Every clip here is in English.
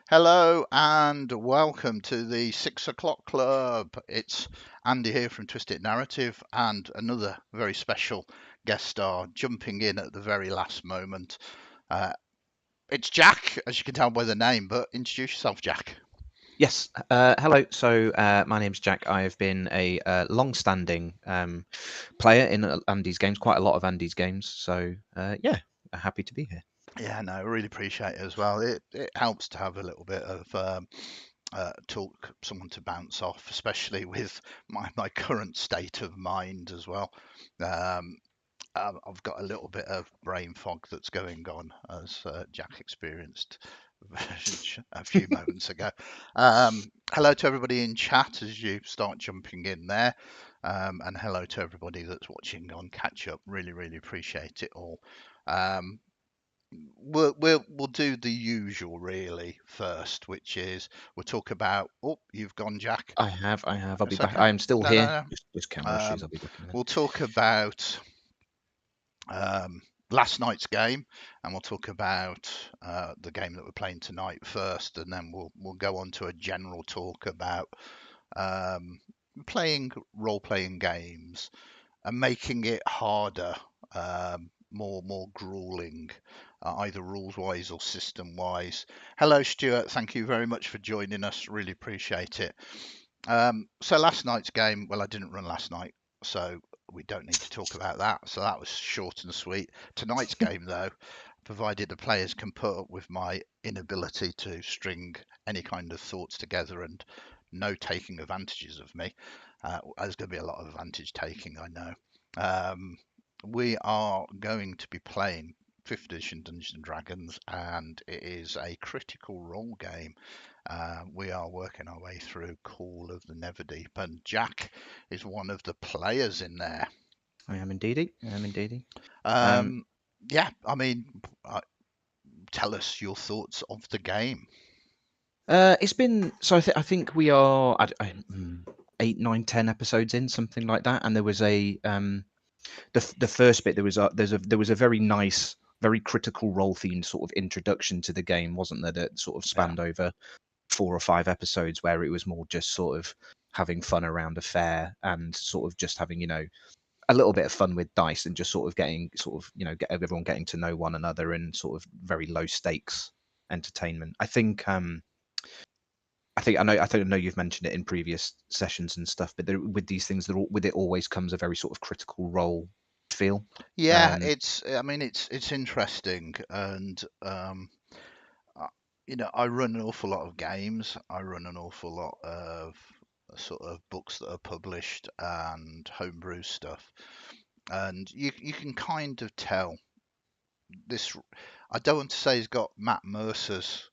Hello and welcome to the 6 o'clock club. It's Andy here from Twisted Narrative and another very special guest star jumping in at the very last moment. Uh, it's Jack, as you can tell by the name, but introduce yourself, Jack. Yes. Hello. My name's Jack. I've been a long-standing player in Andy's games, quite a lot of Andy's games. Yeah, happy to be here. Yeah, no, I really appreciate it as well. It helps to have a little bit of talk, someone to bounce off, especially with my current state of mind as well. Um, I've got a little bit of brain fog that's going on, as Jack experienced a few moments ago. Hello to everybody in chat as you start jumping in there, and hello to everybody that's watching on catch up. Really, really appreciate it all. Um, we'll do the usual really first, which is we'll talk about. Oh, you've gone, Jack. I have. I'll be It's back. okay. I am still No, no, here. no. Just camera issues. I'll be back in a minute. We'll talk about um, last night's game, and we'll talk about the game that we're playing tonight first, and then we'll go on to a general talk about um, playing role-playing games and making it harder, more grueling, either rules-wise or system-wise. Hello, Stuart. Thank you very much for joining us. Really appreciate it. So last night's game, well, I didn't run last night, so we don't need to talk about that. So that was short and sweet. Tonight's game, though, provided the players can put up with my inability to string any kind of thoughts together and no taking advantages of me, there's going to be a lot of advantage taking, I know. Um, we are going to be playing 5th edition Dungeons and Dragons, and it is a critical role game. We are working our way through Call of the Neverdeep, and Jack is one of the players in there. I am indeedy. I am indeedy. Um, Um, yeah, I mean, tell us your thoughts of the game. it's been so. I think we are 8, 9, 10 episodes in, something like that. And there was the first bit. There was a very nice, very critical role themed sort of introduction to the game, wasn't there? That sort of Yeah, spanned over 4 or 5 episodes where it was more just sort of having fun around a fair and sort of just having a little bit of fun with dice and just sort of getting sort of get everyone getting to know one another and sort of very low stakes entertainment. I know you've mentioned it in previous sessions and stuff, but with these things, with it always comes a very sort of critical role feel. yeah, Um, it's. I mean, it's interesting, and uh, I run an awful lot of games. I run an awful lot of sort of books that are published and homebrew stuff, and you can kind of tell this. I don't want to say he's got Matt Mercer's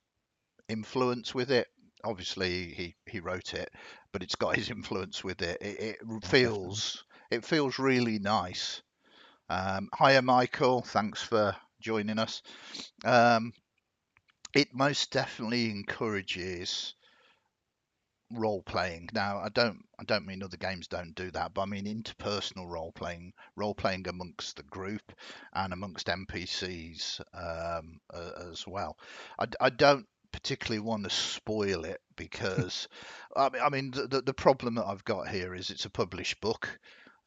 influence with it. Obviously, he wrote it, but it's got his influence with it. It Definitely. feels really nice. Hiya, Michael. Thanks for joining us. Um, it most definitely encourages role playing. Now, I don't mean other games don't do that, but I mean interpersonal role playing amongst the group and amongst NPCs as well. I don't particularly want to spoil it because I mean the problem that I've got here is it's a published book.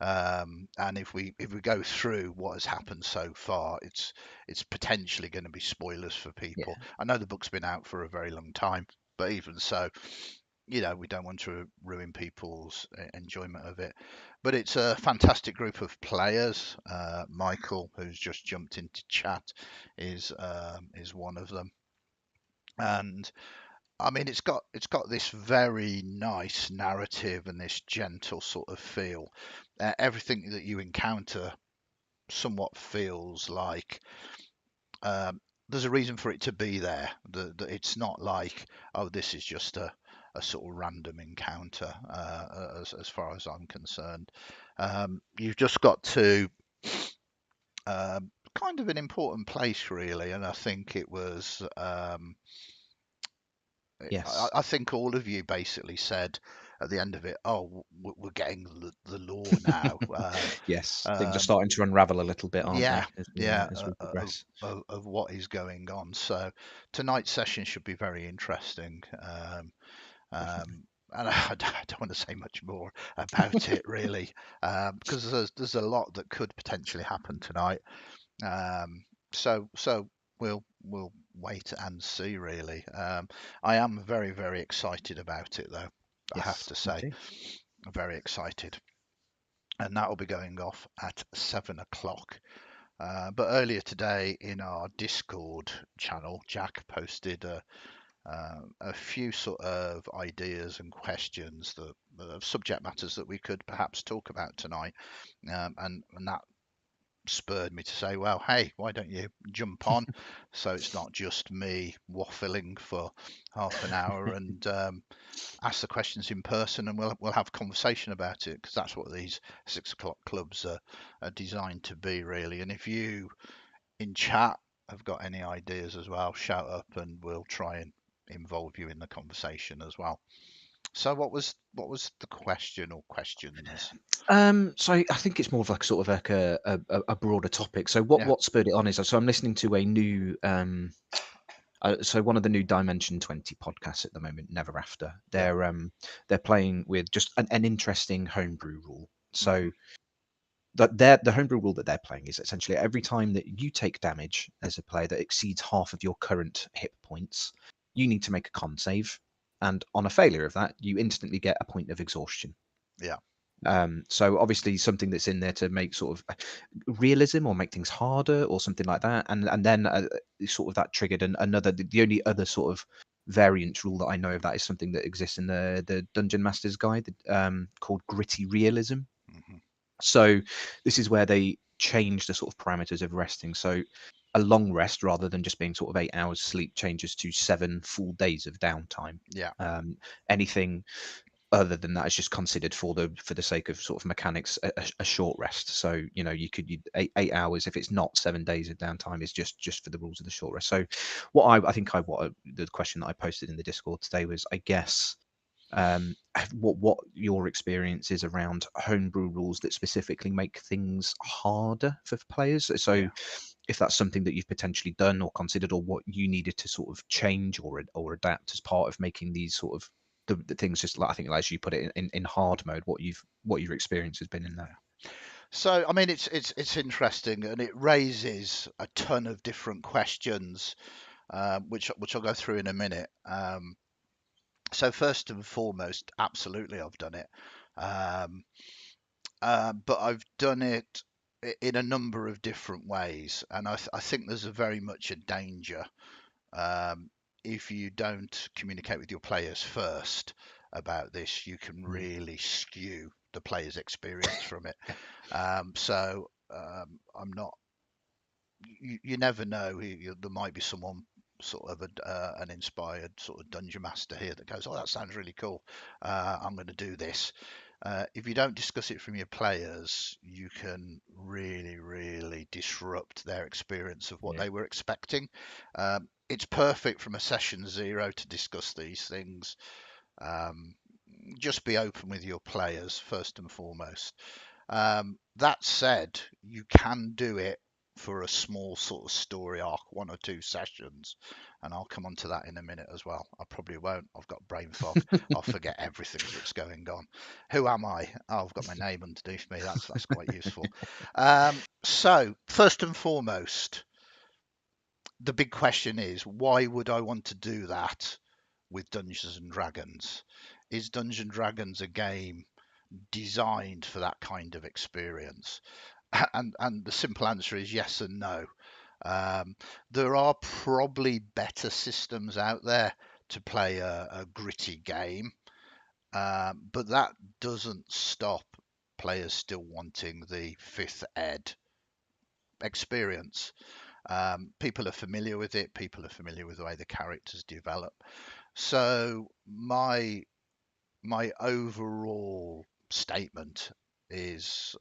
And if we go through what has happened so far, it's potentially going to be spoilers for Yeah. people. I know the book's been out for a very long time, but even so, we don't want to ruin people's enjoyment of it. But it's a fantastic group of players. Michael, who's just jumped into chat, is one of them. And I mean, it's got this very nice narrative and this gentle sort of feel. Everything that you encounter somewhat feels like there's a reason for it to be there. That it's not like, oh, this is just a sort of random encounter, as far as I'm concerned. You've just got to kind of an important place, really, and I think it was. I, Yes. I think all of you basically said. at the end of it, oh, we're getting the lore now. Yes, things are Um, starting to unravel a little bit, aren't yeah, they, yeah, as we progress? of what is going on. So tonight's session should be very interesting. Definitely. And I don't want to say much more about it really, because there's a lot that could potentially happen tonight. So we'll wait and see really. I am very, very excited about it though. I have Yes, to me say, too. very excited. And that will be going off at 7 o'clock. But earlier today in our Discord channel, Jack posted a few sort of ideas and questions that of subject matters that we could perhaps talk about tonight, and that spurred me to say, well, hey, why don't you jump on? So it's not just me waffling for half an hour and ask the questions in person, and we'll have a conversation about it, because that's what these 6 o'clock clubs are designed to be, really. And if you in chat have got any ideas as well, shout up, and we'll try and involve you in the conversation as well. So what was the question or questions? So I think it's more of like sort of like a broader topic. So what Yeah. what spurred it on is so I'm listening to a new so one of the new Dimension 20 podcasts at the moment, Never After. Yeah. They're playing with just an interesting homebrew rule. Hmm. So the homebrew rule that they're playing is essentially every time that you take damage as a player that exceeds half of your current hit points, you need to make a con save. And on a failure of that, you instantly get a point of exhaustion. Yeah. So obviously something that's in there to make sort of realism or make things harder or something like that, and then sort of that triggered another. The only other sort of variant rule that I know of that is something that exists in the Dungeon Master's Guide, called gritty realism. Hmm. So this is where they change the sort of parameters of resting. So a long rest rather than just being sort of 8 hours sleep changes to 7 full days of downtime. Yeah. Anything other than that is just considered for the sake of sort of mechanics a short rest. So you could 8 hours if it's not 7 days of downtime is just for the rules of the short rest. So the question that I posted in the Discord today was, I guess, what your experience is around homebrew rules that specifically make things harder for players. So Yeah. if that's something that you've potentially done or considered, or what you needed to sort of change or adapt as part of making these sort of the things, just like, I think, as you put it, in hard mode, what your experience has been in that. So I mean, it's interesting, and it raises a ton of different questions, which I'll go through in a minute. So first and foremost, absolutely, I've done it, um, but I've done it in a number of different ways, and I think there's a very much a danger, um, if you don't communicate with your players first about this, you can Mm. really skew the player's experience from it. So I'm not. You never know. There might be someone sort of an inspired sort of dungeon master here that goes, "Oh, that sounds really cool. I'm going to do this." If you don't discuss it from your players, you can really, really disrupt their experience of what Yeah. they were expecting. It's perfect from a session zero to discuss these things. Um, just be open with your players first and foremost. That said, you can do it for a small sort of story arc, 1 or 2 sessions, and I'll come on to that in a minute as well. I probably won't. I've got brain fog. I'll forget everything that's going on. Who am I? Oh, I've got my name underneath me. That's quite useful. So first and foremost, the big question is, why would I want to do that with Dungeons and Dragons? Is Dungeons and Dragons a game designed for that kind of experience? And the simple answer is yes and no. Um, there are probably better systems out there to play a gritty game, but that doesn't stop players still wanting the fifth ed experience. People are familiar with it. People are familiar with the way the characters develop. So my overall statement is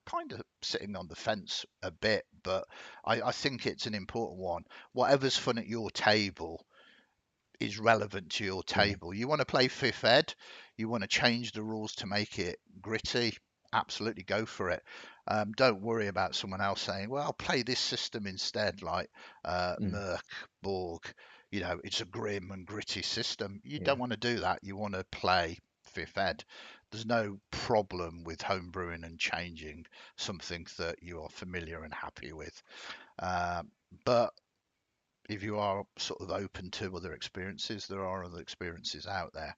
kind of sitting on the fence a bit, but I think it's an important one. Whatever's fun at your table is relevant to your Yeah. table. You want to play fifth ed, you want to change the rules to make it gritty, absolutely go for it. Don't worry about someone else saying, well, I'll play this system instead, like Mm. Merc, Borg. You know, it's a grim and gritty system. You Yeah. don't want to do that. You want to play fifth ed. There's no problem with homebrewing and changing something that you are familiar and happy with. But if you are sort of open to other experiences, there are other experiences out there.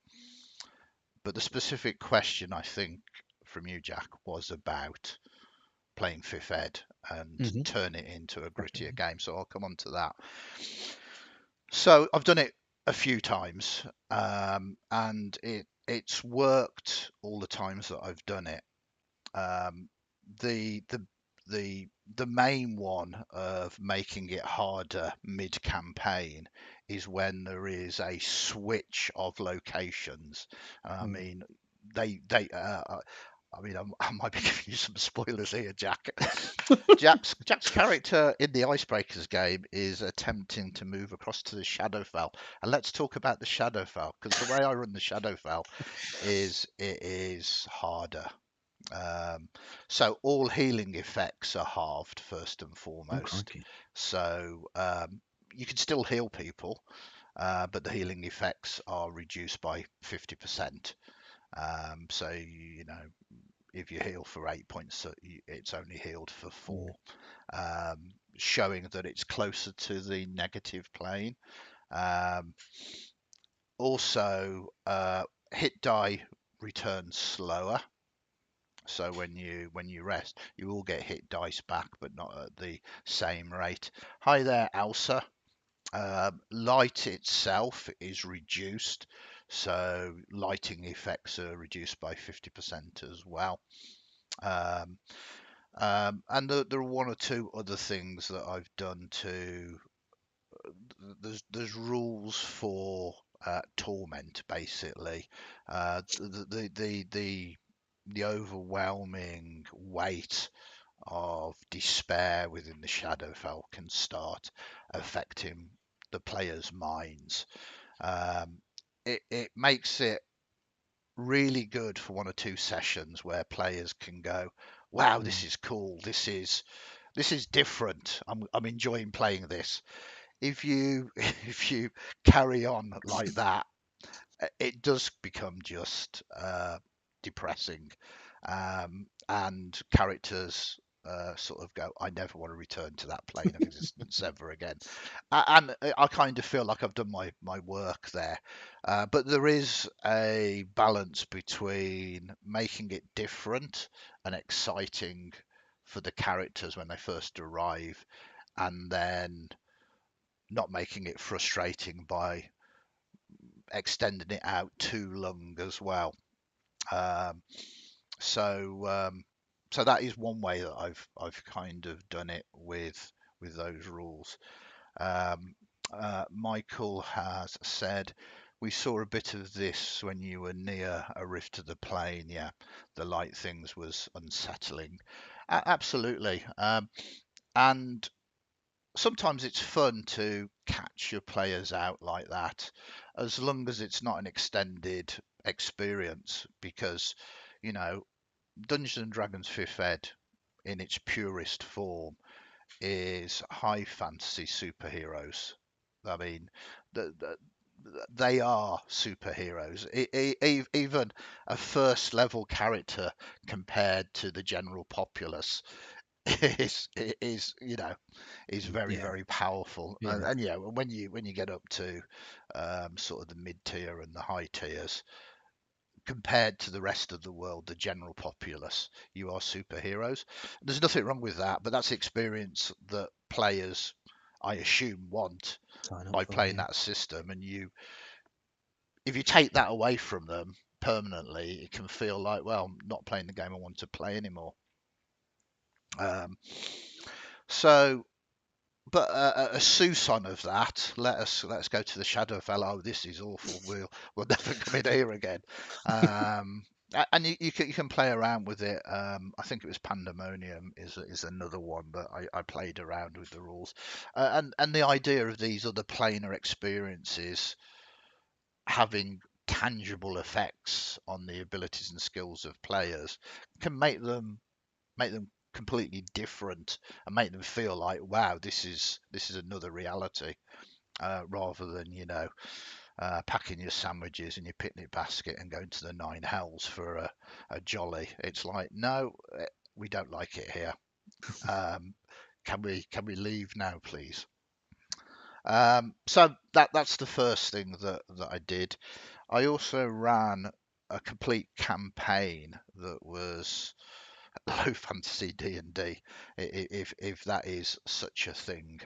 But the specific question, I think, from you, Jack, was about playing fifth ed and Hmm. turn it into a grittier Definitely. game. So I'll come on to that. So I've done it a few times, and it's worked all the times that I've done it. Um, the the the main one of making it harder mid campaign is when there is a switch of locations. I Mm. mean, they I mean, I might be giving you some spoilers here, Jack. Jack's character in the Icebreakers game is attempting to move across to the Shadowfell, and let's talk about the Shadowfell because the way I run the Shadowfell is it is harder. Um, so all healing effects are halved first and Oh, foremost. crikey. So you can still heal people, but the healing effects are reduced by 50%. So you know if you heal for 8 points, it's only healed for Mm. 4, showing that it's closer to the negative plane. Um, Also, hit die returns slower. So when you rest, you will get hit dice back, but not at the same rate. Hi there, Elsa. Light itself is reduced, so lighting effects are reduced by 50% as well. Um, and there are one or two other things that I've done to. There's rules for torment basically. The overwhelming weight of despair within the Shadowfell can start affecting the players' minds. It makes it really good for one or two sessions where players can go, "Wow, this Mm. is cool. This is different. I'm enjoying playing this." If you if you carry on like that, it does become just depressing, and characters sort of go, I never want to return to that plane of existence ever again. And I kind of feel like I've done my work there. But there is a balance between making it different and exciting for the characters when they first arrive, and then not making it frustrating by extending it out too long as well. Um, so so that is one way that I've kind of done it with those rules. Um, Michael has said we saw a bit of this when you were near a rift of the plane. Yeah, the light things was unsettling. Absolutely. And sometimes it's fun to catch your players out like that, as long as it's not an extended experience, because you know Dungeons and Dragons 5th Ed in its purest form is high fantasy superheroes. I mean, the, they are superheroes. Even a first level character compared to the general populace is is very Yeah. very powerful. and, Yeah. and yeah, when you get up to sort of the mid tier and the high tiers, compared to the rest of the world, the general populace, you are superheroes. There's nothing wrong with that, but that's the experience that players, I assume, want Sign up by for, playing yeah. that system. And if you take that away from them permanently, it can feel like, well, I'm not playing the game I want to play anymore. Um, so but a Susan of that. Let's go to the Shadowfell. Oh, this is awful. We'll never come in here again. And you can play around with it. I think it was Pandemonium is another one that I played around with the rules, and the idea of these other planar experiences. having tangible effects on the abilities and skills of players can make them completely different and make them feel like, wow, this is another reality, rather than packing your sandwiches in your picnic basket and going to the nine hells for a jolly. It's like, no, we don't like it here. Um, can we leave now, please? So that's the first thing that I did. I also ran a complete campaign that was low fantasy D&D, if that is such a thing.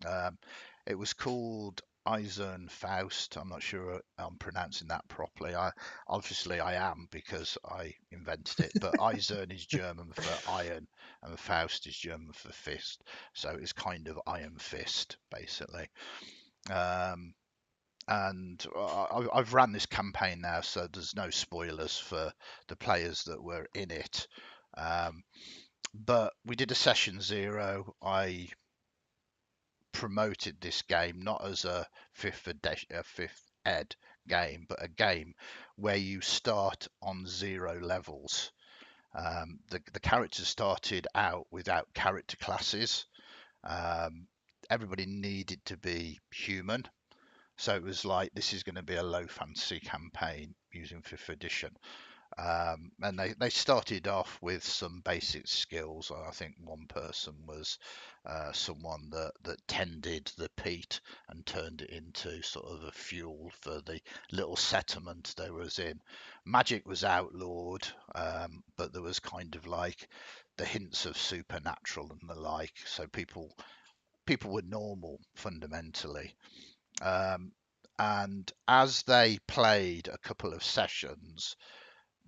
Um, it was called Eisern Faust. I'm not sure I'm pronouncing that properly. I am because I invented it. But Eisern is German for iron, and Faust is German for fist. So it's kind of Iron Fist, basically. Um, and I've ran this campaign now, so there's no spoilers for the players that were in it. Um, but we did a session 0. I promoted this game not as a fifth ed game, but a game where you start on 0 levels. The characters started out without character classes. Um, Everybody needed to be human. So it was like, this is going to be a low fantasy campaign using 5th edition. And they started off with some basic skills. I think one person was someone that tended the peat and turned it into sort of a fuel for the little settlement they was in. Magic was outlawed, but there was kind of like the hints of supernatural and the like. So people were normal fundamentally. Um, and as they played a couple of sessions,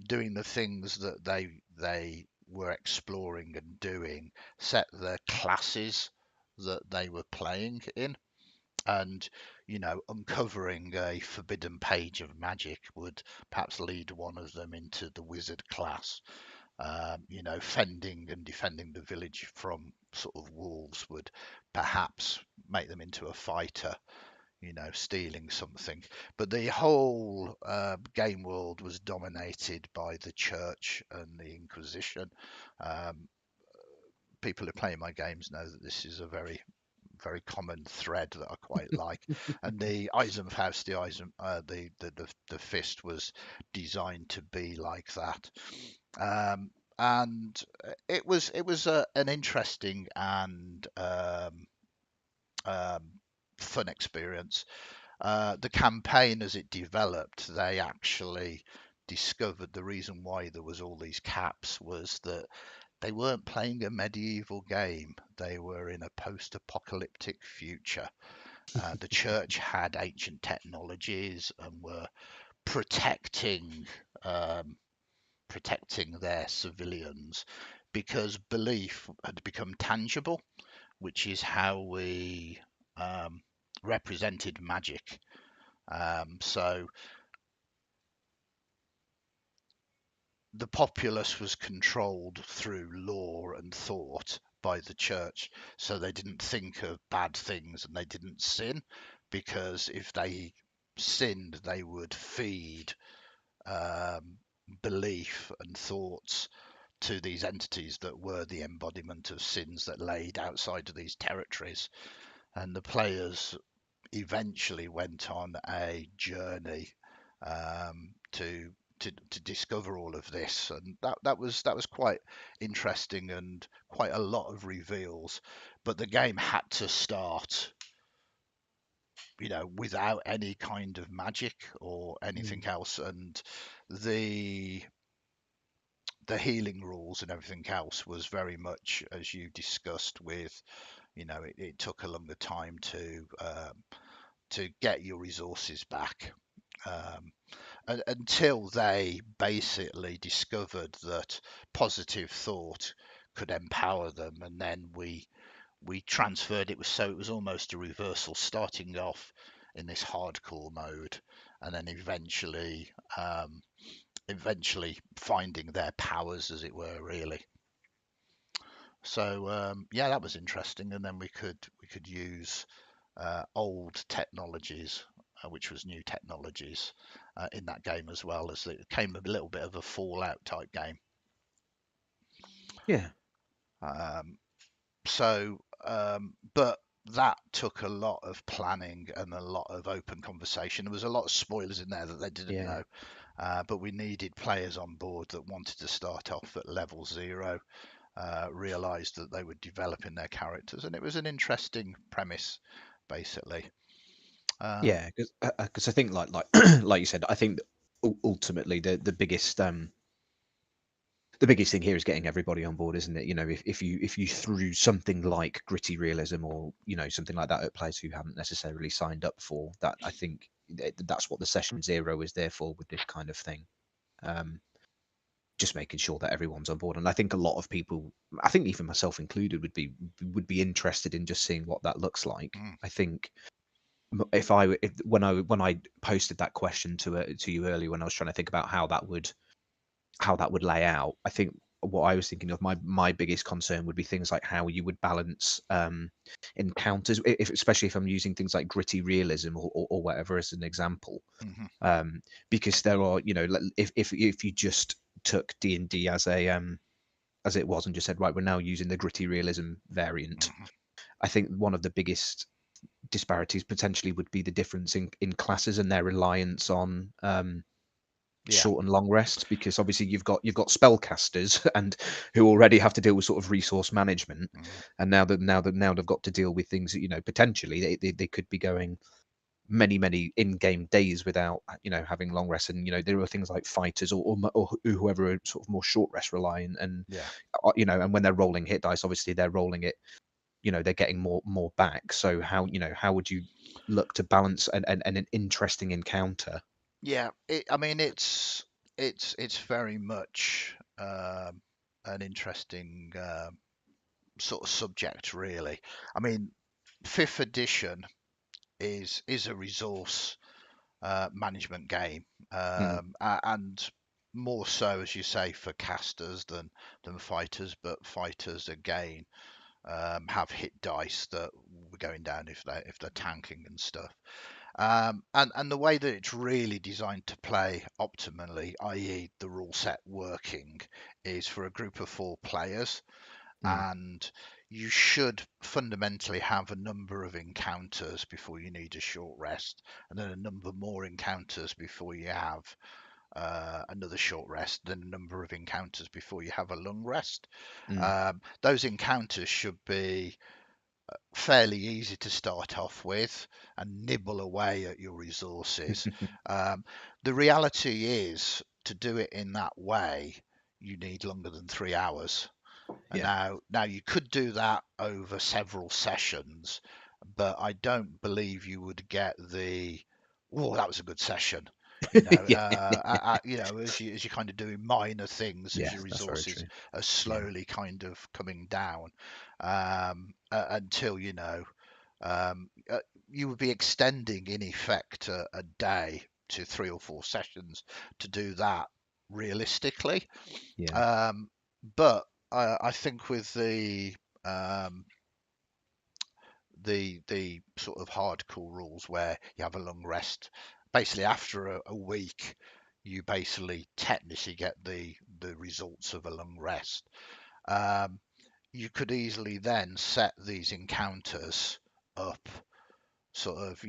doing the things that they were exploring and doing, set the classes that they were playing in. And uncovering a forbidden page of magic would perhaps lead one of them into the wizard class. Fending and defending the village from sort of wolves would perhaps make them into a fighter, stealing something. But the whole game world was dominated by the church and the Inquisition. Um, People who play my games know that this is a very, very common thread that I quite like. And the Eisenfaust, the fist was designed to be like that. And it was an interesting and um, fun experience. The campaign, as it developed, they actually discovered the reason why there was all these caps was that they weren't playing a medieval game. They were in a post-apocalyptic future. The church had ancient technologies and were protecting um, protecting their civilians because belief had become tangible, which is how we um, represented magic. So the populace was controlled through law and thought by the church, so they didn't think of bad things and they didn't sin, because if they sinned, they would feed um, belief and thoughts to these entities that were the embodiment of sins that laid outside of these territories. And the players eventually went on a journey to discover all of this, and that was quite interesting and quite a lot of reveals. But the game had to start, without any kind of magic or anything else, and the the healing rules and everything else was very much as you discussed with, it took a longer time to get your resources back, um, until they basically discovered that positive thought could empower them, and then we transferred it, so it was almost a reversal, starting off in this hardcore mode and then eventually finding their powers, as it were, really. So yeah, that was interesting, and then we could use old technologies which was new technologies in that game as well, as it became a little bit of a Fallout type game. Yeah. But that took a lot of planning and a lot of open conversation. There was a lot of spoilers in there that they didn't know, but we needed players on board that wanted to start off at level 0, realised that they were developing their characters, and it was an interesting premise, basically. Yeah, because I think like like you said, I think ultimately the biggest thing here is getting everybody on board, isn't it? You know, if you threw something like gritty realism or something like that at players who haven't necessarily signed up for that, I think that's what the session 0 is there for with this kind of thing. Just making sure that everyone's on board, and I think a lot of people, I think even myself included, would be interested in just seeing what that looks like. I think when I posted that question to you earlier, when I was trying to think about how that would lay out, I think what I was thinking of, my biggest concern would be things like how you would balance encounters, especially if I'm using things like gritty realism or whatever as an example. Because there are, if you just took D&D as as it was and just said, right, we're now using the gritty realism variant, I think one of the biggest disparities potentially would be the difference in classes and their reliance on short and long rests, because obviously you've got spellcasters and who already have to deal with sort of resource management, and now they've got to deal with things that potentially they could be going many in-game days without having long rests, and there are things like fighters or whoever are sort of more short rest reliant, and and when they're rolling hit dice, obviously they're rolling it, they're getting more back. So how would you look to balance an interesting encounter? I mean, it's very much an interesting sort of subject, really. I mean, 5th edition is a resource management game, and more so, as you say, for casters than fighters. But fighters again have hit dice that were going down if they're tanking and stuff. And the way that it's really designed to play optimally, i.e., the rule set working, is for a group of 4 players, and you should fundamentally have a number of encounters before you need a short rest, and then a number more encounters before you have another short rest, then a number of encounters before you have a long rest. Those encounters should be fairly easy to start off with and nibble away at your resources. The reality is, to do it in that way, you need longer than 3 hours. And now you could do that over several sessions, but I don't believe you would get the, oh, that was a good session. As you're kind of doing minor things, as your That's very resources true. are slowly kind of coming down, until you would be extending in effect a day to 3 or 4 sessions to do that realistically. But I think with the sort of hardcore rules where you have a long rest, basically after a week, you basically technically get the results of a long rest. You could easily then set these encounters up, sort of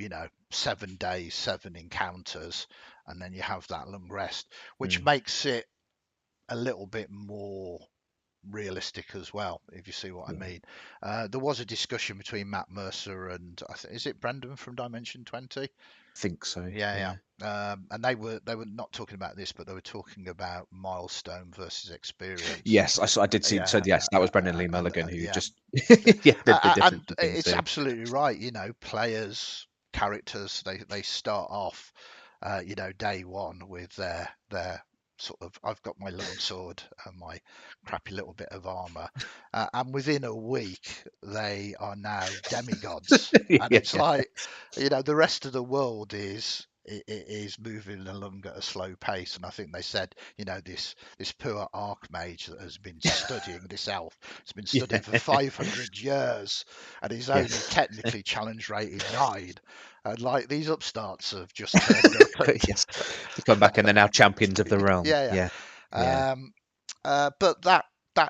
7 days, 7 encounters, and then you have that long rest, which makes it a little bit more realistic as well, if you see what I mean. There was a discussion between Matt Mercer and is it Brendan from Dimension 20? Think so. Yeah. And they were not talking about this, but they were talking about milestone versus experience. Yes, I did see. So yes, that was Brendan Lee Mulligan who just the And difference between the it's two. absolutely right. Players, characters, they start off, day one with their sort of, I've got my longsword and my crappy little bit of armor, and within a week they are now demigods, and it's like, the rest of the world is it is moving along at a slow pace. And I think they said, this poor archmage that has been studying this elf, it's been studying for 500 years, and he's only technically challenge rated 9. And like these upstarts have just turned up. And, Yes, to come back and they're now champions of the realm. yeah. Yeah. But that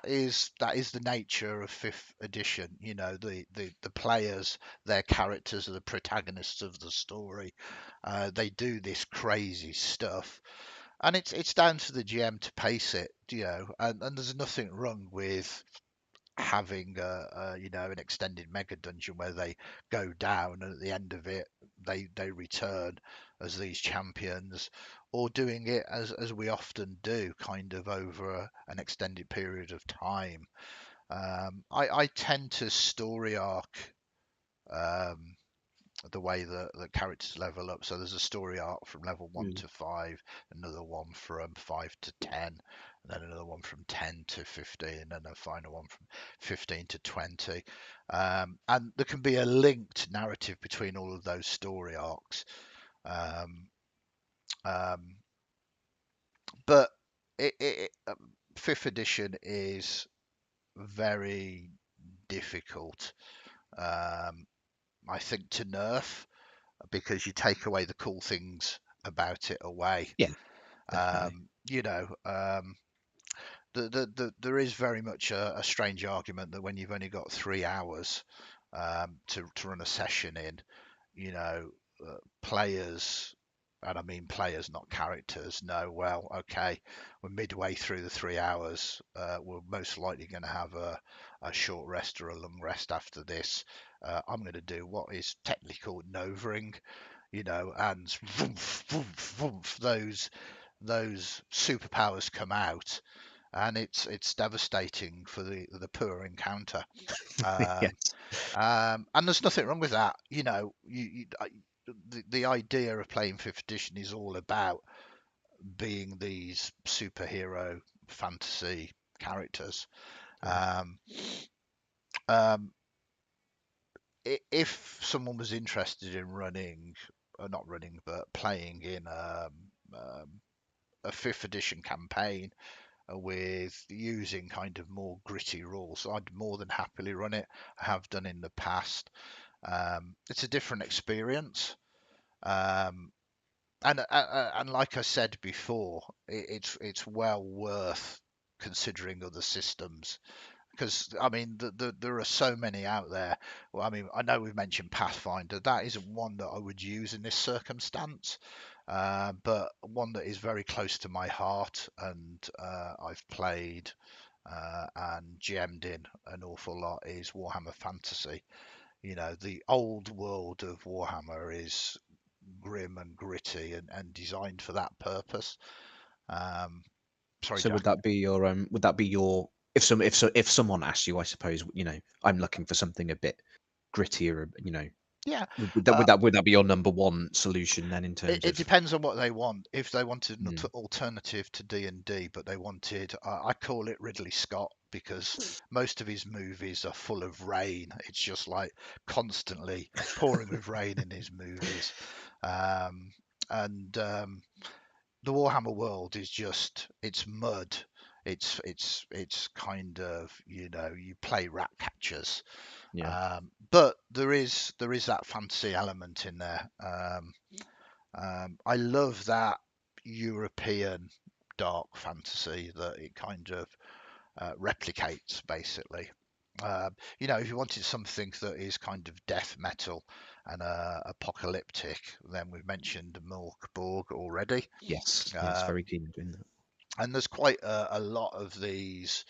is the nature of fifth edition. The players, their characters are the protagonists of the story. They do this crazy stuff, and it's down to the GM to pace it. And there's nothing wrong with having an extended mega dungeon where they go down, and at the end of it they return as these champions, or doing it as we often do, kind of over an extended period of time. I tend to story arc um, the way that the characters level up. So there's a story arc from level 1 to 5, another one from 5 to 10, and then another one from 10 to 15, and a final one from 15 to 20. And there can be a linked narrative between all of those story arcs. Um, um, but fifth edition is very difficult, I think, to nerf, because you take away the cool things about it away. Yeah, definitely. There is very much a strange argument that when you've only got 3 hours to run a session in, players, and I mean players, not characters, know, well, okay, we're midway through the 3 hours. We're most likely going to have a short rest or a long rest after this. I'm going to do what is technically called novering, and woof, woof, woof, those superpowers come out, and it's devastating for the poor encounter. Um, Yes. and there's nothing wrong with that. The idea of playing fifth edition is all about being these superhero fantasy characters. Um, um, if someone was interested in running, or not running, but playing in a fifth edition campaign with using kind of more gritty rules, I'd more than happily run it. I have done in the past. It's a different experience. Um, and like I said before, it's well worth considering other systems, because I mean there are so many out there. Well, I mean, I know we've mentioned Pathfinder. That isn't one that I would use in this circumstance, but one that is very close to my heart, and I've played and GM'd in an awful lot, is Warhammer Fantasy. The old world of Warhammer is grim and gritty, and designed for that purpose. Um, Sorry, So Jack. would that be your if someone asked you, I suppose, I'm looking for something a bit grittier, Yeah, would that uh, be your number one solution then in terms it of? depends on what they want. If they wanted an Mm, alternative to D&D, but they wanted, I call it Ridley Scott, because most of his movies are full of rain. It's just like constantly pouring with rain in his movies. Um, and The Warhammer world is just, it's mud. It's kind of, you play rat catchers. yeah, But there is that fantasy element in there. I love that European dark fantasy that it kind of replicates, basically. If you wanted something that is kind of death metal and apocalyptic, then we've mentioned Mork Borg already. yes, very Um, keen on doing that. and there's quite a lot of these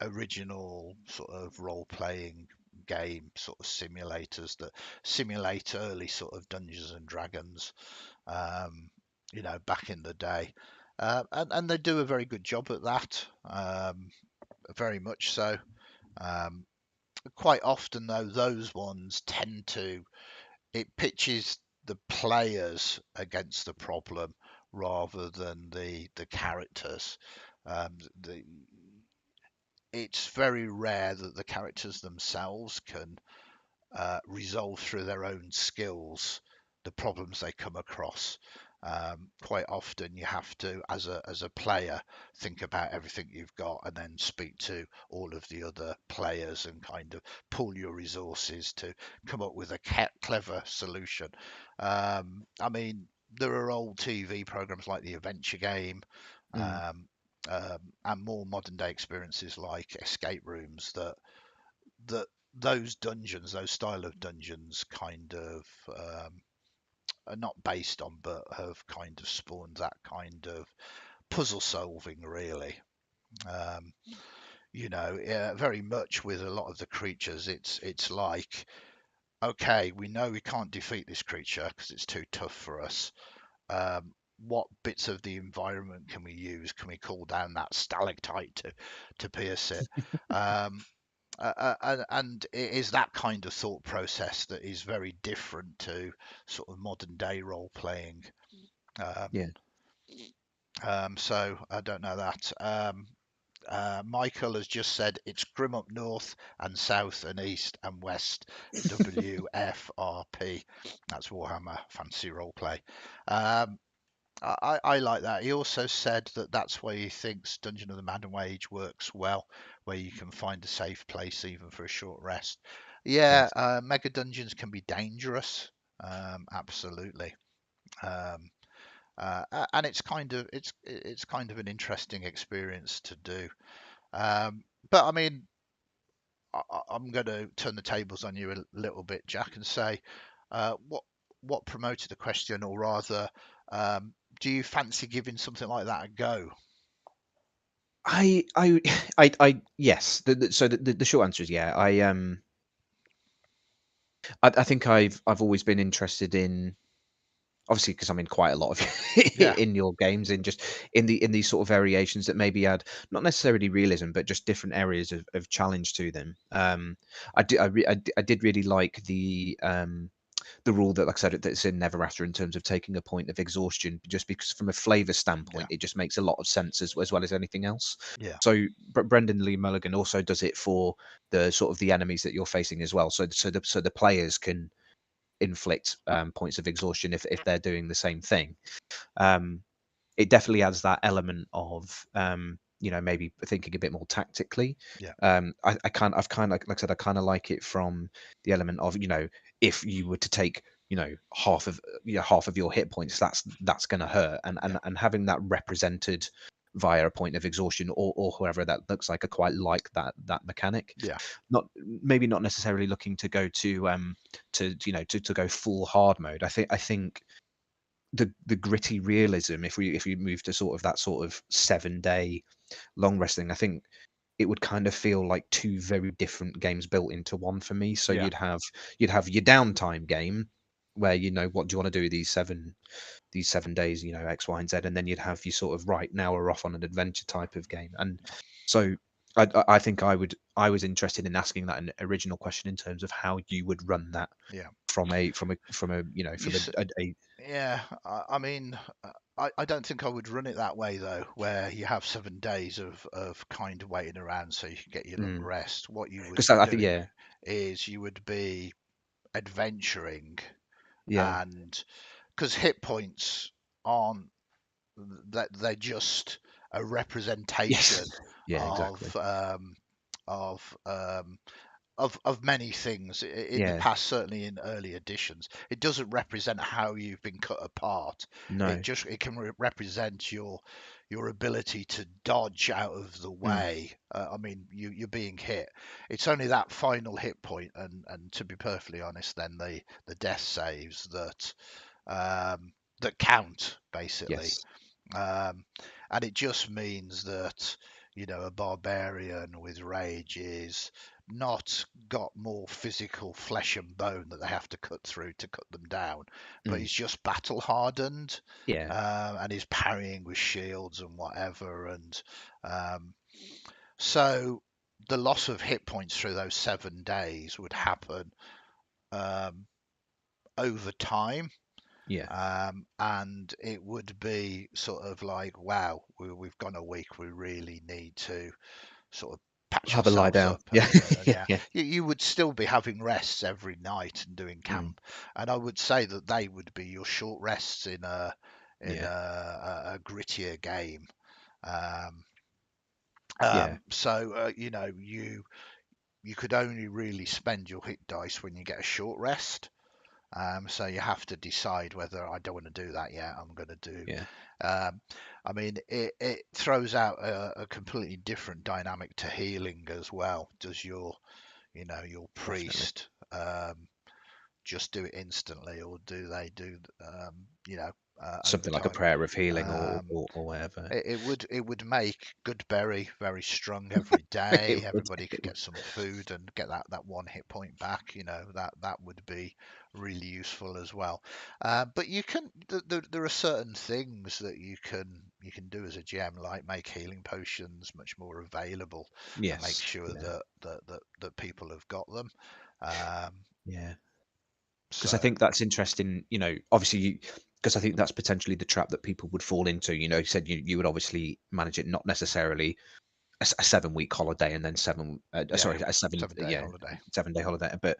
original sort of role-playing game sort of simulators that simulate early sort of Dungeons and Dragons, um, back in the day. And they do a very good job at that, very much so. Um, Quite often, though, those ones tend to, it pitches the players against the problem rather than the characters. The It's very rare that the characters themselves can resolve through their own skills the problems they come across. Quite often you have to, as a player, think about everything you've got and then speak to all of the other players and kind of pool your resources to come up with a clever solution. I mean, there are old TV programs like the Adventure Game, Mm. um, and more modern day experiences like escape rooms that those dungeons, those style of dungeons, kind of are not based on, but have kind of spawned that kind of puzzle solving, really. Um, very much with a lot of the creatures, it's like, okay, we know we can't defeat this creature because it's too tough for us. What bits of the environment can we use? Can we call down that stalactite to pierce it? Um, and it is that kind of thought process that is very different to sort of modern day role playing. Um, Yeah. so I don't know that. Michael has just said it's Grim up north and south and east and west. WFRP. That's Warhammer Fantasy Roleplay. Um, I like that. He also said that that's where he thinks Dungeon of the Madden Wage works well, where you can find a safe place even for a short rest. Yeah, Yes. mega dungeons can be dangerous, absolutely. Um, and it's kind of an interesting experience to do. But I mean, I'm going to turn the tables on you a little bit, Jack, and say, what promoted the question, or rather, do you fancy giving something like that a go? I, yes. So the short answer is yeah. I think I've always been interested in, obviously because I'm in quite a lot of Yeah, in your games, in just in these sort of variations that maybe add not necessarily realism but just different areas of challenge to them. I did really like the rule that, like I said, that's in Never After, in terms of taking a point of exhaustion, just because from a flavor yeah, standpoint, it just makes a lot of sense as well as anything else. yeah, So Brendan Lee Mulligan also does it for the sort of the enemies that you're facing as well. So the players can inflict points of exhaustion if they're doing the same thing. Um, it definitely adds that element of maybe thinking a bit more tactically. yeah, I've kind of, like I said, I kind of like it from the element of, if you were to take half of your hit points, that's going to hurt, and, yeah, and and having that represented via a point of exhaustion, or whoever that looks like, I quite like that mechanic. yeah, Not maybe not necessarily looking to go to go full hard mode. I think the gritty realism, if we move to sort of that sort of 7 day long resting, I think it would kind of feel like two very different games built into one for me. So yeah, you'd have your downtime game, where, what do you want to do these 7 days, X, Y, and Z, and then you'd have your sort of, right now we're off on an adventure type of game. And so I think I was interested in asking that an original question in terms of how you would run that yeah. from a You, from a yeah, I mean, I don't think I would run it that way though, where you have 7 days of kind of waiting around so you can get your little rest. What you would because be I think, doing yeah, is you would be adventuring, yeah, and because hit points aren't that, they're just a yes, representation yeah, exactly, of of um, of many things in the yeah, past, certainly in early editions. It doesn't represent how you've been cut apart. no, It can represent your ability to dodge out of the mm, way. I mean, you're being hit. It's only that final hit point, and to be perfectly honest, then the death saves that count basically. yes, Um, and it just means that, a barbarian with rage is not got more physical flesh and bone that they have to cut through to cut them down, but mm, he's just battle hardened, yeah, and he's parrying with shields and whatever. And um, so the loss of hit points through those 7 days would happen um, over time, yeah, and it would be sort of like, wow, we've gone a week. We really need to sort of patch Have a lie yourselves down. up, Yeah, and yeah, yeah, yeah. you would still be having rests every night and doing Mm, camp, and I would say that they would be your short rests in yeah, a grittier game. Um, yeah, so you could only really spend your hit dice when you get a short rest. So you have to decide whether I don't want to do that yet. I'm going to do. yeah. Um, I mean, it throws out a completely different dynamic to healing as well. Does your Definitely. priest just do it instantly, or do they do over Something like a time? prayer of healing or Um, whatever. it would make Goodberry very strong every It day. would. Everybody It could would. get some food and get that one hit point back. That would be really useful as well. But there are certain things that you can do as a gem, like make healing potions much more available and make Yes. sure Yeah. that people have got them. Um, Yeah. Because I so think that's interesting. Obviously, because I think that's potentially the trap that people would fall into. You said you would obviously manage it, not necessarily a 7 week holiday and then yeah, sorry, a seven, 7 day yeah, holiday. 7 day holiday. But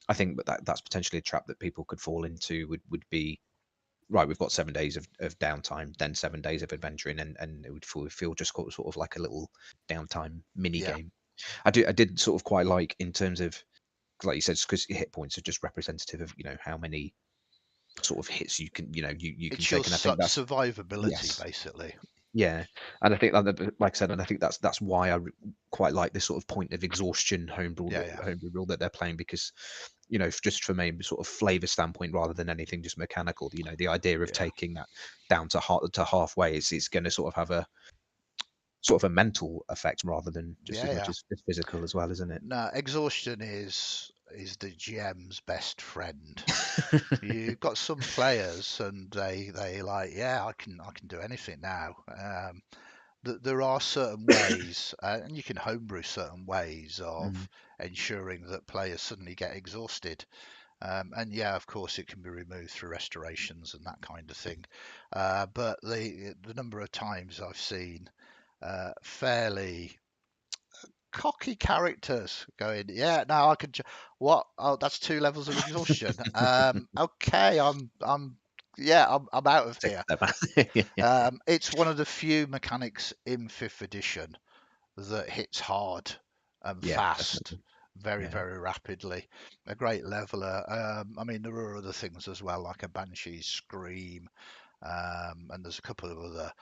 I think that's potentially a trap that people could fall into. Would be right. We've got 7 days of downtime, then 7 days of adventuring, and it would feel just sort of like a little downtime mini Yeah, game. I did sort of quite like in terms of, like you said, because hit points are just representative of how many sort of hits you can it's your take, and I think that's survivability yes, basically. yeah, and I think like I said, and I think that's why quite like this sort of point of exhaustion Yeah, yeah, homebrew rule that they're playing, because just from a sort of flavor standpoint rather than anything just mechanical, the idea of yeah, taking that down to halfway is it's going to sort of have a sort of a mental effect rather than just yeah, as much yeah. as physical as well, isn't it? No, exhaustion is the GM's best friend. You've got some players and they like, yeah, I can do anything now. There are certain ways, and you can homebrew certain ways Mm, of ensuring that players suddenly get exhausted. And yeah, of course, it can be removed through restorations and that kind of thing. But the number of times I've seen fairly cocky characters going, yeah, no, I can. What? Oh, that's 2 levels of exhaustion. Okay, yeah, I'm out of take here. that back. Yeah, It's one of the few mechanics in fifth edition that hits hard and yeah, fast, definitely. very, Yeah. very rapidly. A great leveler. I mean, there are other things as well, like a Banshee Scream, and there's a couple of other.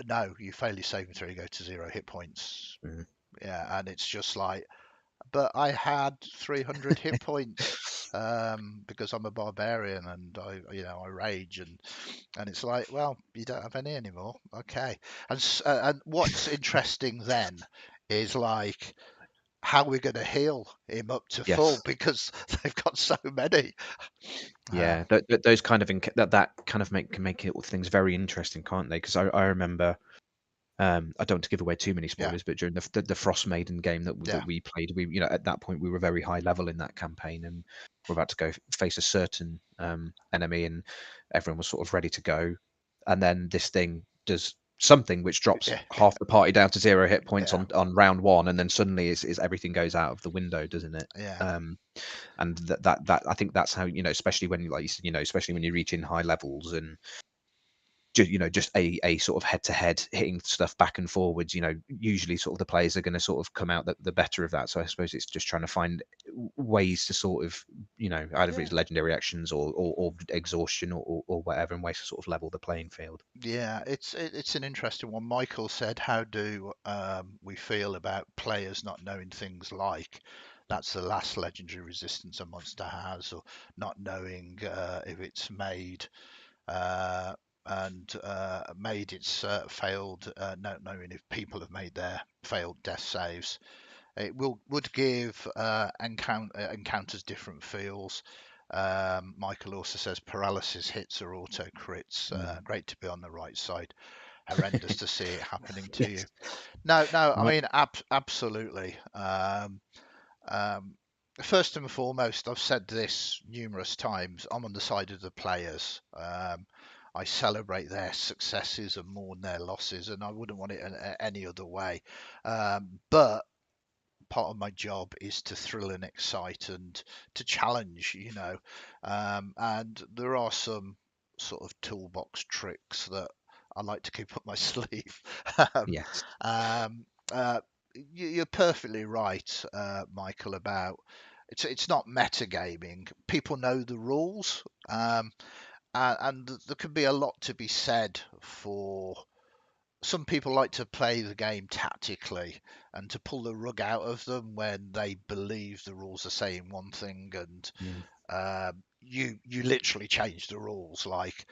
No, you fail your saving throw, you go to 0 hit points. Mm. Yeah, and it's just like, but I had 300 hit points because I'm a barbarian and I rage and it's like, well, you don't have any anymore. Okay, and what's interesting then is like how we're going to heal him up to full Yes. because they've got so many. Yeah. Those kind of that kind of can make it things very interesting, can't they? Because I remember, I don't want to give away too many Yeah, spoilers, but during the Frost Maiden game that yeah, we played, at that point we were very high level in that campaign, and we're about to go face a certain enemy, and everyone was sort of ready to go, and then this thing does something which drops yeah, half the party down to 0 hit points yeah, on round one, and then suddenly is everything goes out of the window, doesn't it? yeah. Um, and that I think that's how, especially when, like you said, especially when you reach in high levels, and just a sort of head to head hitting stuff back and forwards, usually sort of the players are going to sort of come out the better of that. So I suppose it's just trying to find ways to sort of, either if Yeah, it's legendary actions or exhaustion or whatever, and ways to sort of level the playing field. yeah, it's an interesting one. Michael said, "How do we feel about players not knowing things like that's the last legendary resistance a monster has, or not knowing if it's made and made its failed, not knowing if people have made their failed death saves. It would give encounters different feels." Michael also says paralysis hits are auto crits. Mm. Great to be on the right side. Horrendous to see it happening to Yes. you. No, no, I Right. mean absolutely. Um, First and foremost, I've said this numerous times. I'm on the side of the players. I celebrate their successes and mourn their losses, and I wouldn't want it any other way. But part of my job is to thrill and excite and to challenge, and there are some sort of toolbox tricks that I like to keep up my sleeve. um, Yes. um, uh, you're perfectly right, Michael, about it's not metagaming. People know the rules, and there can be a lot to be said for some people like to play the game tactically and to pull the rug out of them when they believe the rules are saying one thing and Mm. you literally change the rules like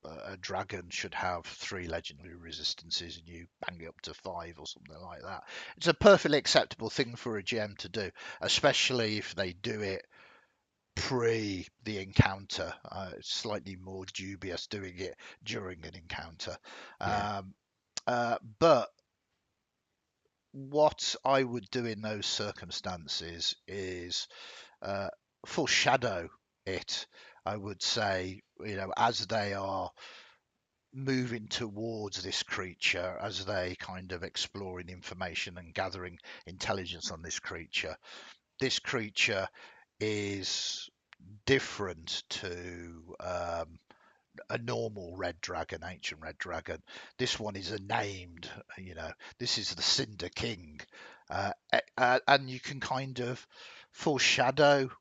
a dragon should have 3 legendary resistances and you bang it up to 5 or something like that. It's a perfectly acceptable thing for a GM to do, especially if they do it pre the encounter. It's slightly more dubious doing it during an encounter. Yeah. But what I would do in those circumstances is uh, foreshadow it. I would say, as they are moving towards this creature, as they kind of exploring information and gathering intelligence on this creature is different to a normal red dragon, ancient red dragon. This one is a named, this is the Cinder King. And you can kind of foreshadow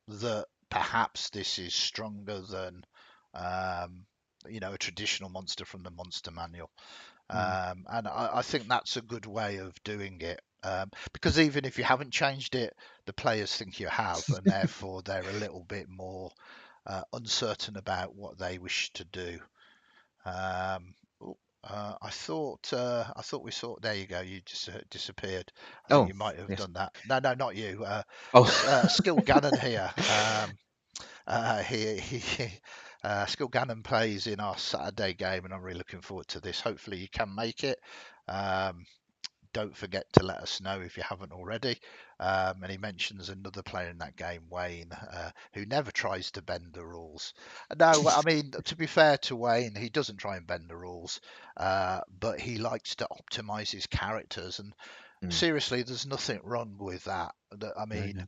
that perhaps this is stronger than, um, a traditional monster from the monster manual. Mm. And I think that's a good way of doing it. Because even if you haven't changed it, the players think you have, and therefore they're a little bit more uncertain about what they wish to do. Um, I thought we saw. There you go. You just disappeared. I think Oh, you might have yes. done that. No, no, not you. Oh. Skill Gannon here. Skill Gannon plays in our Saturday game, and I'm really looking forward to this. Hopefully, you can make it. Um, don't forget to let us know if you haven't already. And he mentions another player in that game, Wayne, who never tries to bend the rules. No, I mean, to be fair to Wayne, he doesn't try and bend the rules, but he likes to optimize his characters. And Mm. seriously, there's nothing wrong with that. I No, mean,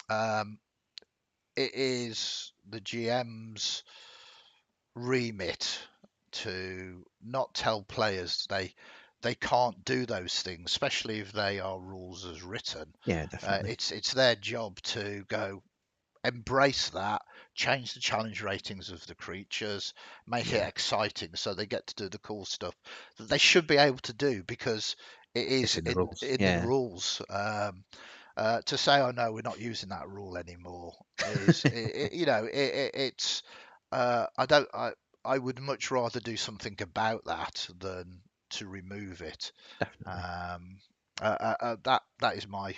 no. um, it is the GM's remit to not tell players they can't do those things, especially if they are rules as written. Yeah, definitely. It's their job to go embrace that, change the challenge ratings of the creatures, make it Yeah. exciting so they get to do the cool stuff that they should be able to do because it It's is in the rules. in the Yeah. rules. To say, oh no, we're not using that rule anymore is, it's, I don't, I would much rather do something about that than to remove it. Definitely. Um, that is my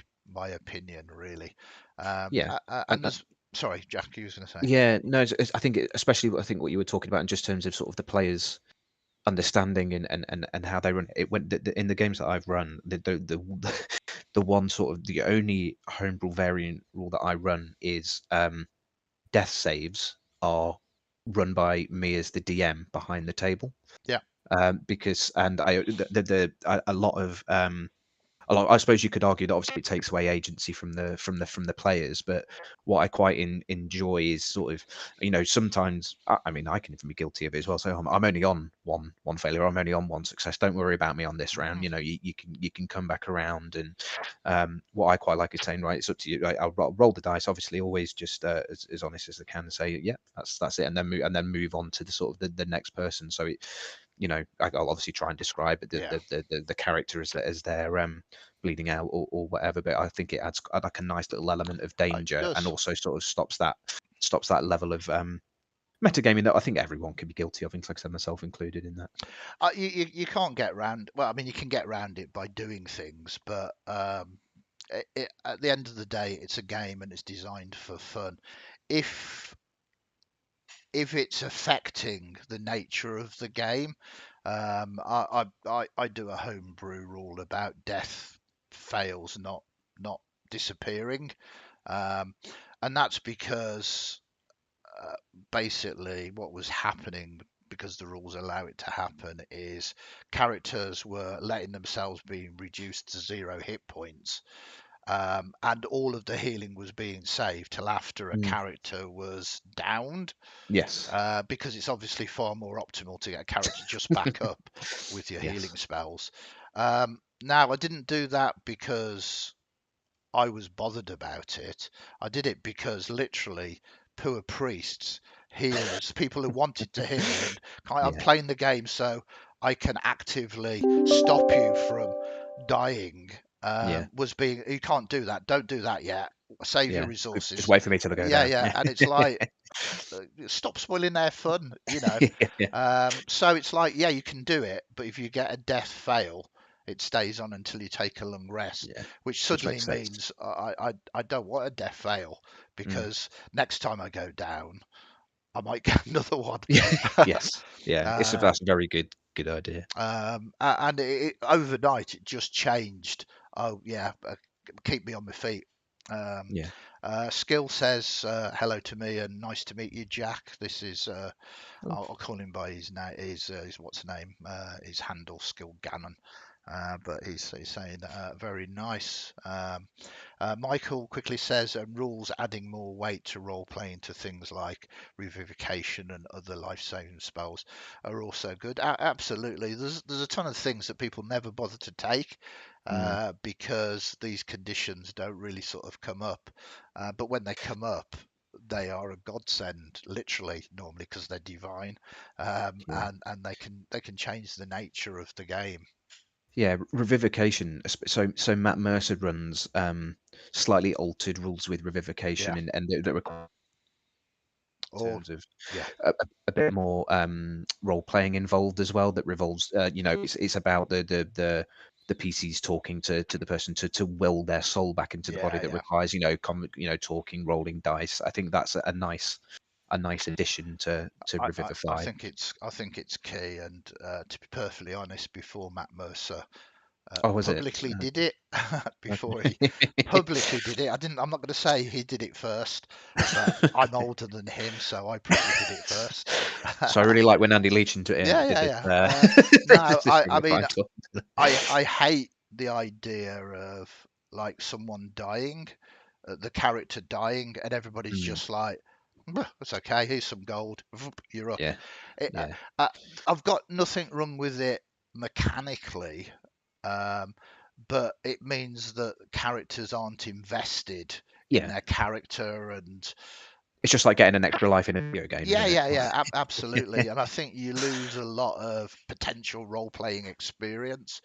opinion, really. Yeah. And there's, sorry, Jack, you was going to say. Yeah, no, I think especially I think what you were talking about in just terms of sort of the players understanding and how they run it. When in the games that I've run, the one sort of the only homebrew variant rule that I run is death saves are run by me as the DM behind the table. Yeah, Because and I a lot of I suppose you could argue that obviously it takes away agency from the players, but what I quite enjoy is sort of, sometimes I mean I can even be guilty of it as well. So I'm only on one failure, I'm only on one success. Don't worry about me on this round. hmm You can come back around, and what I quite like is saying, right, it's up to you. I'll roll the dice. Obviously, always just as honest as I can, and say, yeah, that's it, and then move on to the sort of the next person. So it, I'll obviously try and describe it, yeah. the character as they're bleeding out or whatever. But I think it adds like a nice little element of It danger, and does. also sort of stops that level of metagaming that I think everyone can be guilty of, and like I said, myself included in that. You can't get round. Well, I mean, you can get round it by doing things, but at the end of the day, it's a game and it's designed for fun. If if it's affecting the nature of the game, I do a homebrew rule about death fails not disappearing, um, and that's because basically what was happening. because the rules allow it to happen, is characters were letting themselves be reduced to 0 hit points, and all of the healing was being saved till after a character was downed. Yes. Because it's obviously far more optimal to get a character just back up with your Yes. healing spells. Now, I didn't do that because I was bothered about it. I did it because literally poor priests, healers, people who wanted to heal, and I'm Yeah. playing the game so I can actively stop you from dying. Yeah. Was being, you can't do that. Don't do that yet. Save your Yeah. Just resources. wait for me till I go Yeah, down. yeah. Yeah. And it's like, stop spoiling their fun, you know. So it's like, yeah, you can do it, but if you get a death fail, it stays on until you take a long rest, Yeah. which Which suddenly makes sense. means I don't want a death fail, because next time I go down, I might get another one. Yes. Yeah. um, That's a very good idea. and overnight it just changed. Oh yeah, keep me on my feet. Um, Yeah. Skill says hello to me and nice to meet you, Jack. This is Oh, I'll call him by his name. His what's his name? His handle, Skill Gannon. But he's saying very nice. Michael quickly says rules adding more weight to role playing to things like revivification and other life saving spells are also good. Absolutely, there's a ton of things that people never bother to take because these conditions don't really sort of come up. But when they come up, they are a godsend, literally, normally, because they're divine, yeah. and they can change the nature of the game. Yeah, revivication. So Matt Mercer runs slightly altered rules with Yeah. revivication, and that require in Or terms of yeah, a bit more role playing involved as well. That revolves, it's about the PCs talking to the person to will their soul back into the body. yeah, That yeah. requires talking, rolling dice. I think that's a nice addition to Revivify. I think it's key. And to be perfectly honest, before Matt Mercer Oh, was it? publicly did it, before he Okay. publicly did it, I'm not going to say he did it first, but I'm older than him, so I probably did it first. So I really like when Andy Leach Yeah, did yeah, this. yeah. No, This thing I of mean, fine talking to I hate the idea of like someone dying, the character dying, and everybody's them. just like, it's okay. Here's some gold. You're up. Yeah, It, yeah, uh, I've got nothing wrong with it mechanically, um, but it means that characters aren't invested in yeah. their character, and It's just like getting an extra life in a video game, yeah, isn't it? yeah, yeah, absolutely. And I think you lose a lot of potential role-playing experience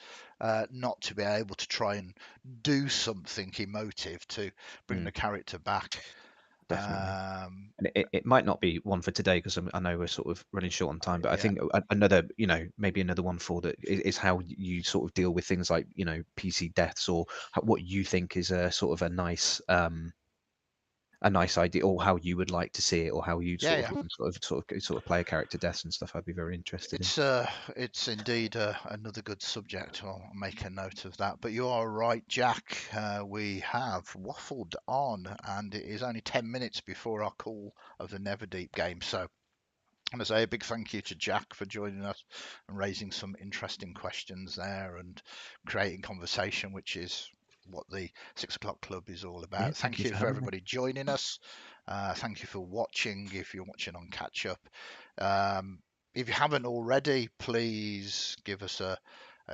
not to be able to try and do something emotive to bring the Mm, character back. definitely. Um, And it might not be one for today because I know we're sort of running short on time, but I yeah, think another, maybe another one for that is how you sort of deal with things like, PC deaths or what you think is a sort of a nice idea, or how you would like to see it, or how you'd yeah, sort yeah. of sort of play a character deaths and stuff. I'd be very interested in. It's indeed another good subject. I'll make a note of that. But you are right, Jack. We have waffled on, and it is only 10 minutes before our call of the Neverdeep game. So I want to say a big thank you to Jack for joining us and raising some interesting questions there and creating conversation, which is what the 6 o'clock club is all Yeah, about. thank Thank you you for for having me. everybody joining us. Thank you for watching if you're watching on catch up. Um, if you haven't already, please give us a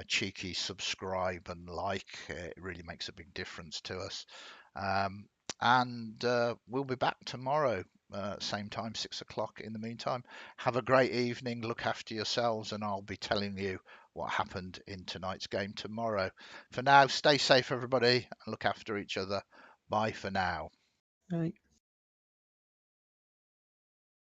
cheeky subscribe and like. It really makes a big difference to us. Um, and we'll be back tomorrow, same time, 6 o'clock. In the meantime, have a great evening, look after yourselves, and I'll be telling you what happened in tonight's game tomorrow. For now, stay safe, everybody, and look after each other. Bye for now. Right.